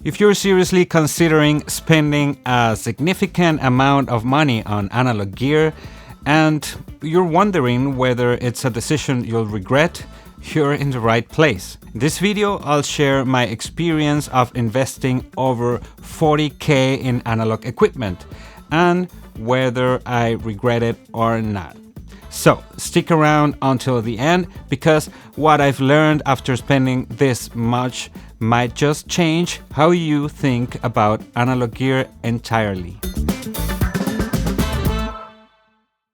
If you're seriously considering spending a significant amount of money on analog gear and you're wondering whether it's a decision you'll regret, you're in the right place. In this video, I'll share my experience of investing over 40k in analog equipment and whether I regret it or not. So stick around until the end because what I've learned after spending this much might just change how you think about analog gear entirely.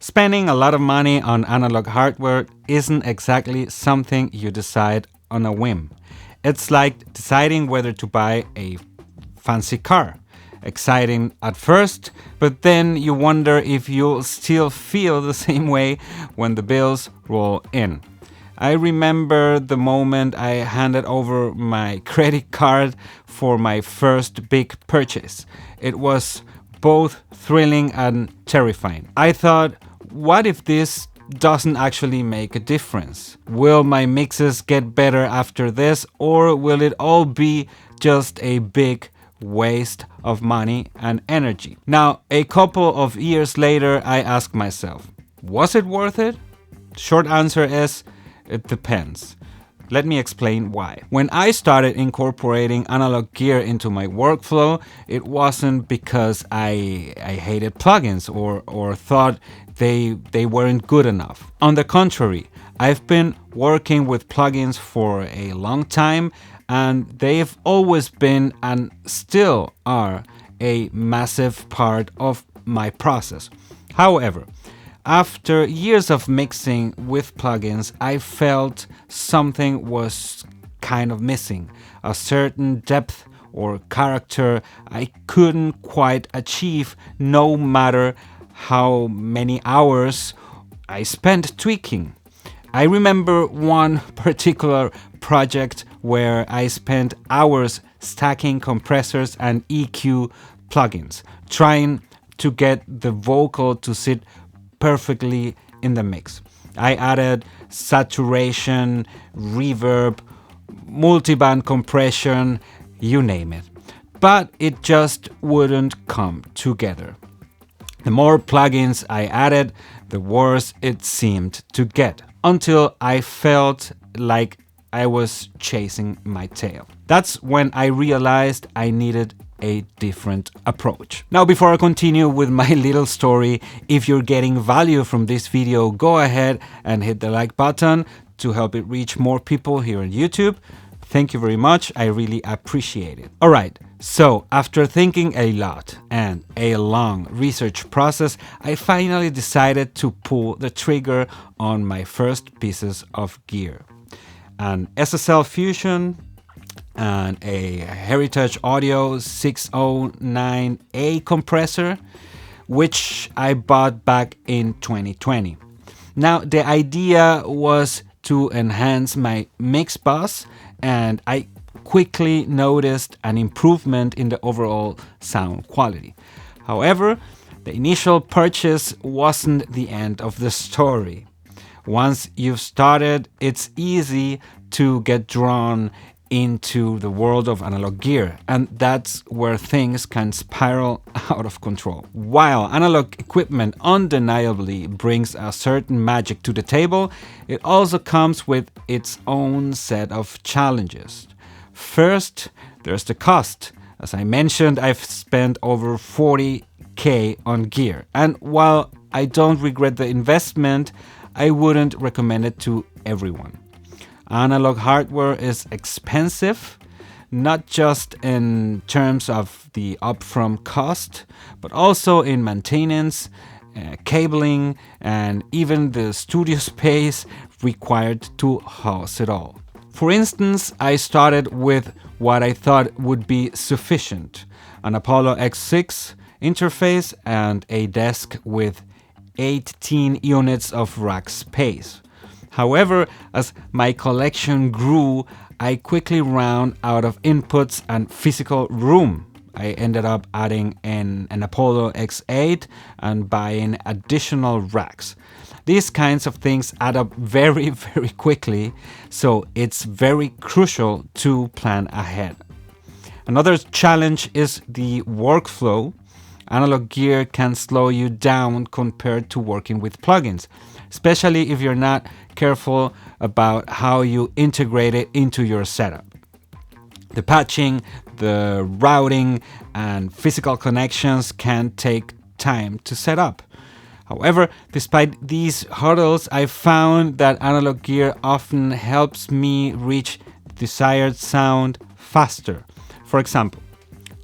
Spending a lot of money on analog hardware isn't exactly something you decide on a whim. It's like deciding whether to buy a fancy car. Exciting at first, but then you wonder if you'll still feel the same way when the bills roll in. I remember the moment I handed over my credit card for my first big purchase. It was both thrilling and terrifying. I thought, what if this doesn't actually make a difference? Will my mixes get better after this, or will it all be just a big waste of money and energy? Now, a couple of years later, I ask myself, was it worth it? Short answer is, it depends. Let me explain why. When I started incorporating analog gear into my workflow, it wasn't because I hated plugins or thought they weren't good enough. On the contrary, I've been working with plugins for a long time and they've always been and still are a massive part of my process. However, after years of mixing with plugins, I felt something was kind of missing, a certain depth or character I couldn't quite achieve no matter how many hours I spent tweaking. I remember one particular project where I spent hours stacking compressors and EQ plugins, trying to get the vocal to sit perfectly in the mix. I added saturation, reverb, multiband compression, you name it. But it just wouldn't come together. The more plugins I added, the worse it seemed to get, until I felt like I was chasing my tail. That's when I realized I needed a different approach. Now, before I continue with my little story, if you're getting value from this video, go ahead and hit the like button to help it reach more people here on YouTube. Thank you very much. I really appreciate it. All right. So after thinking a lot and a long research process, I finally decided to pull the trigger on my first pieces of gear. An SSL Fusion and a Heritage Audio 609A compressor, which I bought back in 2020. Now, the idea was to enhance my mix bus, and I quickly noticed an improvement in the overall sound quality. However, the initial purchase wasn't the end of the story. Once you've started, it's easy to get drawn into the world of analog gear, and that's where things can spiral out of control. While analog equipment undeniably brings a certain magic to the table, it also comes with its own set of challenges. First, there's the cost. As I mentioned, I've spent over 40k on gear, and while I don't regret the investment, I wouldn't recommend it to everyone. Analog hardware is expensive, not just in terms of the upfront cost, but also in maintenance, cabling, and even the studio space required to house it all. For instance, I started with what I thought would be sufficient: an Apollo X6 interface and a desk with 18 units of rack space. However, as my collection grew, I quickly ran out of inputs and physical room. I ended up adding an Apollo X8 and buying additional racks. These kinds of things add up very, very quickly, so it's very crucial to plan ahead. Another challenge is the workflow. Analog gear can slow you down compared to working with plugins, especially if you're not careful about how you integrate it into your setup. The patching, the routing, and physical connections can take time to set up. However, despite these hurdles, I found that analog gear often helps me reach desired sound faster. For example,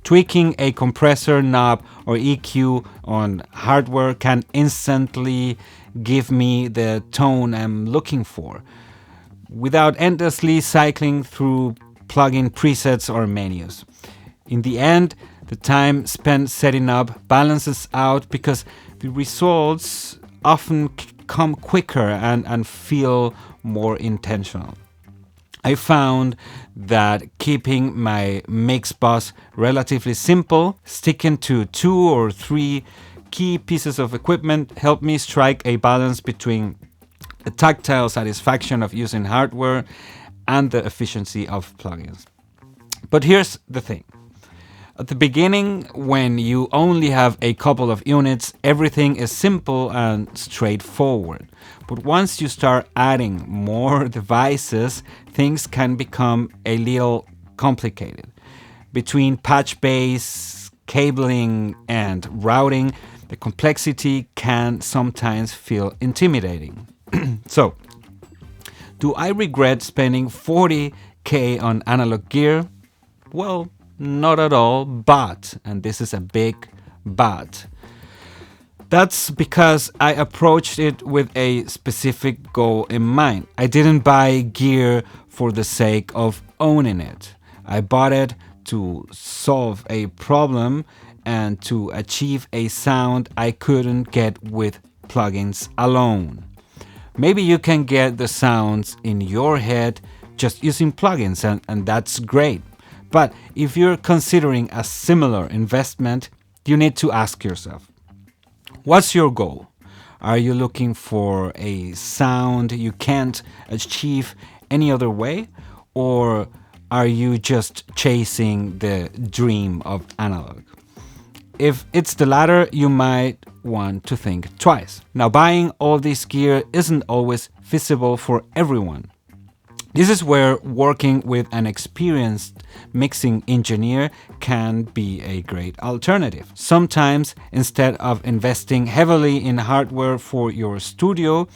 tweaking a compressor knob or EQ on hardware can instantly give me the tone I'm looking for, without endlessly cycling through plugin presets or menus. In the end, the time spent setting up balances out because the results often come quicker and feel more intentional. I found that keeping my mix bus relatively simple, sticking to 2 or 3 key pieces of equipment helped me strike a balance between the tactile satisfaction of using hardware and the efficiency of plugins. But here's the thing. At the beginning, when you only have a couple of units, everything is simple and straightforward. But once you start adding more devices, things can become a little complicated. Between patch base, cabling, and routing, the complexity can sometimes feel intimidating. So, do I regret spending 40K on analog gear? Well, not at all, but, and this is a big but, that's because I approached it with a specific goal in mind. I didn't buy gear for the sake of owning it. I bought it to solve a problem and to achieve a sound I couldn't get with plugins alone. Maybe you can get the sounds in your head just using plugins, and that's great. But if you're considering a similar investment, you need to ask yourself, what's your goal? Are you looking for a sound you can't achieve any other way? Or are you just chasing the dream of analog? If it's the latter, you might want to think twice. Now, buying all this gear isn't always feasible for everyone. This is where working with an experienced mixing engineer can be a great alternative. Sometimes, instead of investing heavily in hardware for your studio,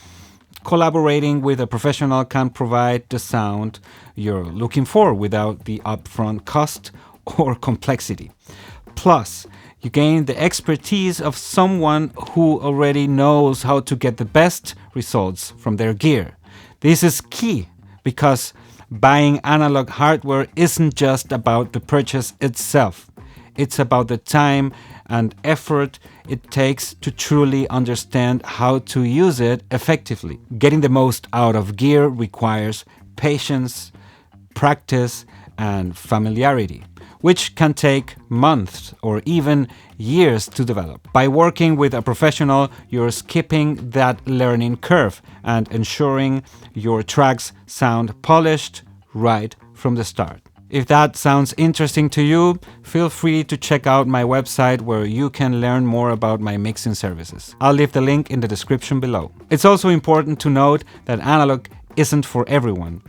collaborating with a professional can provide the sound you're looking for without the upfront cost or complexity. Plus, you gain the expertise of someone who already knows how to get the best results from their gear. This is key because buying analog hardware isn't just about the purchase itself. It's about the time and effort it takes to truly understand how to use it effectively. Getting the most out of gear requires patience, practice, and familiarity, which can take months or even years to develop. By working with a professional, you're skipping that learning curve and ensuring your tracks sound polished right from the start. If that sounds interesting to you, feel free to check out my website where you can learn more about my mixing services. I'll leave the link in the description below. It's also important to note that analog isn't for everyone.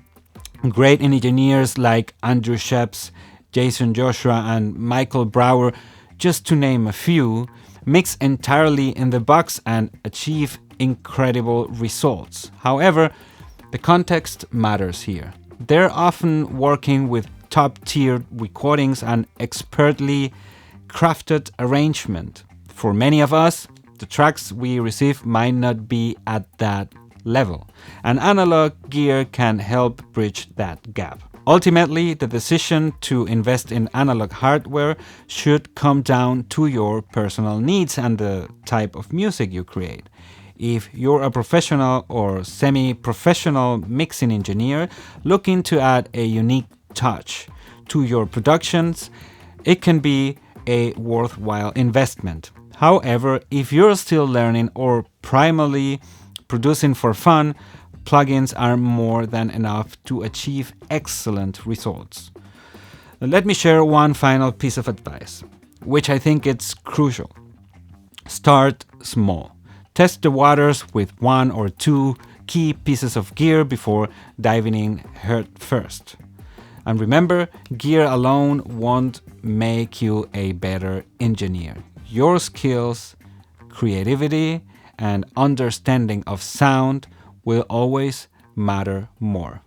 Great engineers like Andrew Sheps, Jason Joshua, and Michael Brower, just to name a few, mix entirely in the box and achieve incredible results. However, the context matters here. They're often working with top-tier recordings and expertly crafted arrangement. For many of us, the tracks we receive might not be at that level, and analog gear can help bridge that gap. Ultimately, the decision to invest in analog hardware should come down to your personal needs and the type of music you create. If you're a professional or semi-professional mixing engineer looking to add a unique touch to your productions, it can be a worthwhile investment. However, if you're still learning or primarily producing for fun, plugins are more than enough to achieve excellent results. Let me share one final piece of advice, which I think it's crucial. Start small. Test the waters with one or two key pieces of gear before diving in head first. And remember, gear alone won't make you a better engineer. Your skills, creativity, and understanding of sound will always matter more.